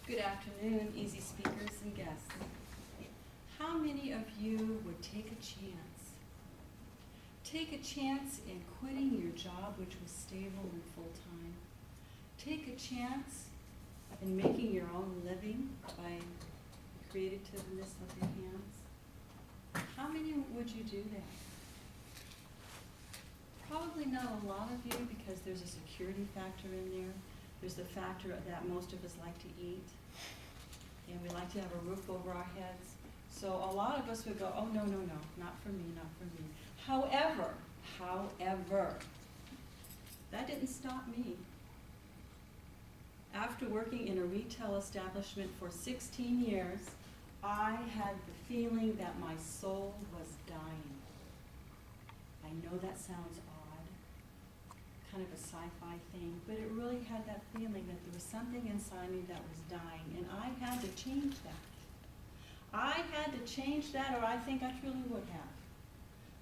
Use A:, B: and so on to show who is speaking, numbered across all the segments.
A: Good afternoon, easy speakers and guests. How many of you would take a chance? Take a chance in quitting your job, which was stable and full-time. Take a chance in making your own living by the creativeness of your hands. How many would you do that? Probably not a lot of you, because there's a security factor in there. There's the factor that most of us like to eat, and we like to have a roof over our heads. So a lot of us would go, oh, no, no, no, not for me, not for me. However, that didn't stop me. After working in a retail establishment for 16 years, I had the feeling that my soul was dying. I know that sounds odd, kind of a sci-fi thing, but it really had that feeling that there was something inside me that was dying, and I had to change that. I had to change that, or I think I truly would have.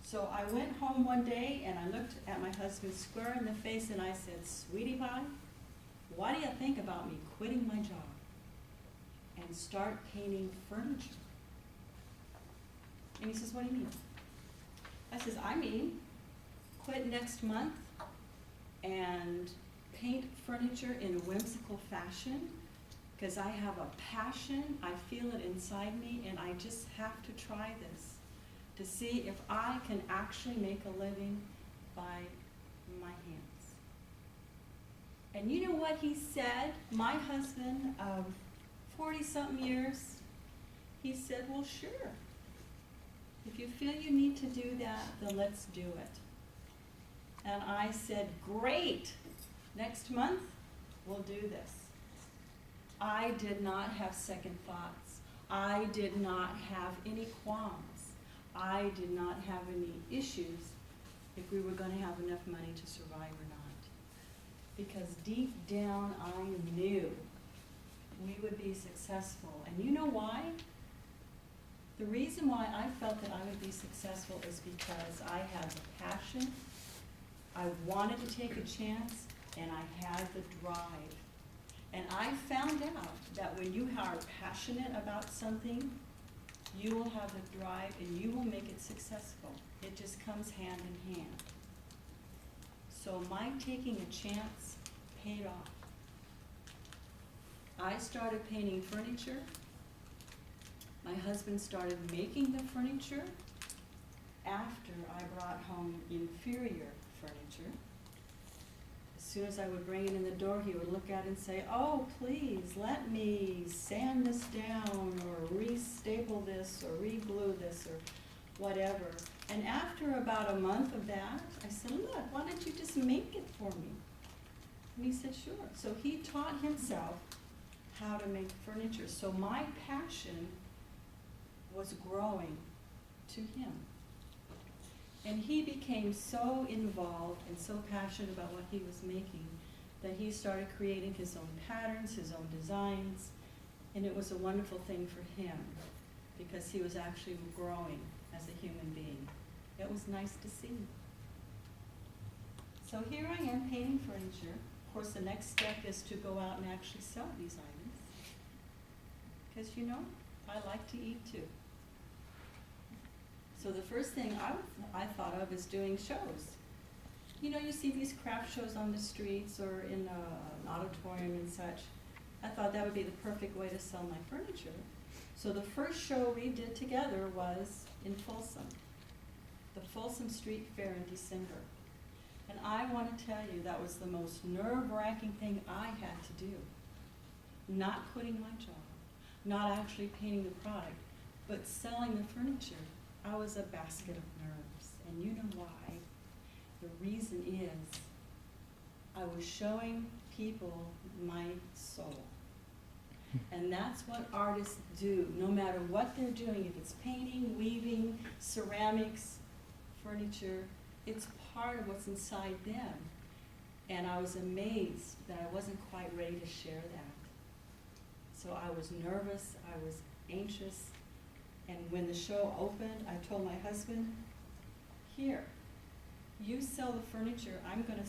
A: So I went home one day and I looked at my husband square in the face and I said, "Sweetie pie, what do you think about me quitting my job and start painting furniture?" And he says, "What do you mean?" I says, "I mean, quit next month and paint furniture in a whimsical fashion, because I have a passion, I feel it inside me, and I just have to try this to see if I can actually make a living by my hands." And you know what he said? My husband of 40-something years, he said, "Well, sure. If you feel you need to do that, then let's do it." And I said, "Great. Next month, we'll do this." I did not have second thoughts. I did not have any qualms. I did not have any issues if we were going to have enough money to survive or not. Because deep down, I knew we would be successful. And you know why? The reason why I felt that I would be successful is because I had the passion, I wanted to take a chance, and I had the drive. And I found out that when you are passionate about something, you will have the drive and you will make it successful. It just comes hand in hand. So my taking a chance paid off. I started painting furniture. My husband started making the furniture after I brought home inferior furniture. As soon as I would bring it in the door, he would look at it and say, "Oh, please, let me sand this down, or re-staple this, or re-glue this, or whatever." And after about a month of that, I said, "Look, why don't you just make it for me?" And he said, "Sure." So he taught himself how to make furniture. So my passion was growing to him. And he became so involved and so passionate about what he was making that he started creating his own patterns, his own designs, and it was a wonderful thing for him because he was actually growing as a human being. It was nice to see. So here I am painting furniture. Of course, the next step is to go out and actually sell these items, because you know, I like to eat too. So the first thing I thought of is doing shows. You know, you see these craft shows on the streets or in an auditorium and such. I thought that would be the perfect way to sell my furniture. So the first show we did together was in Folsom, the Folsom Street Fair in December. And I want to tell you, that was the most nerve-wracking thing I had to do. Not quitting my job, not actually painting the product, but selling the furniture. I was a basket of nerves, and you know why? The reason is I was showing people my soul. And that's what artists do, no matter what they're doing. If it's painting, weaving, ceramics, furniture, it's part of what's inside them. And I was amazed that I wasn't quite ready to share that. So I was nervous, I was anxious. And when the show opened, I told my husband, "Here, you sell the furniture. I'm gonna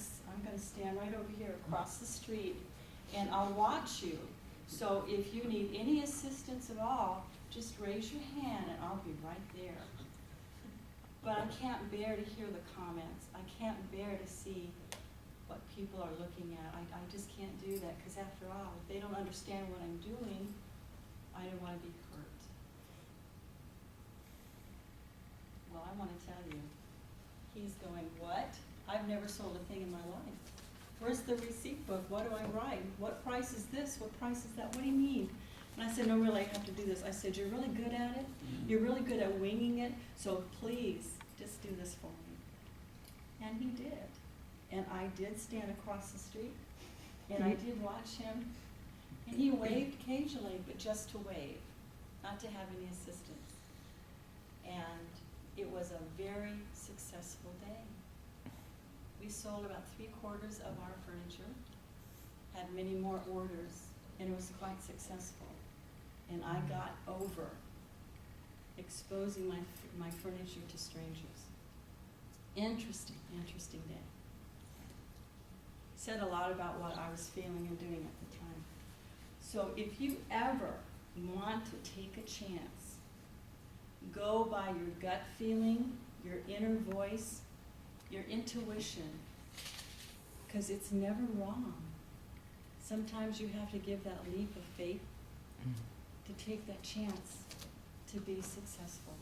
A: stand right over here across the street, and I'll watch you So if you need any assistance at all, just raise your hand and I'll be right there. But I can't bear to hear the comments. I can't bear to see what people are looking at. I just can't do that, because after all, if they don't understand what I'm doing, I don't want to be hurt. Well, I want to tell you, he's going, what? I've never sold a thing in my life. Where's the receipt book? What do I write? What price is this? What price is that? What do you mean? And I said, no, really, I have to do this. I said, you're really good at it. You're really good at winging it. So please, just do this for me. And he did. And I did stand across the street, and I did watch him. And he waved occasionally, but just to wave, not to have any assistance. And it was a very successful day. We sold about 3/4 of our furniture, had many more orders, and it was quite successful. And I got over exposing my furniture to strangers. Interesting day. Said a lot about what I was feeling and doing at the time. So if you ever want to take a chance, go by your gut feeling, your inner voice, your intuition, because it's never wrong. Sometimes you have to give that leap of faith to take that chance to be successful.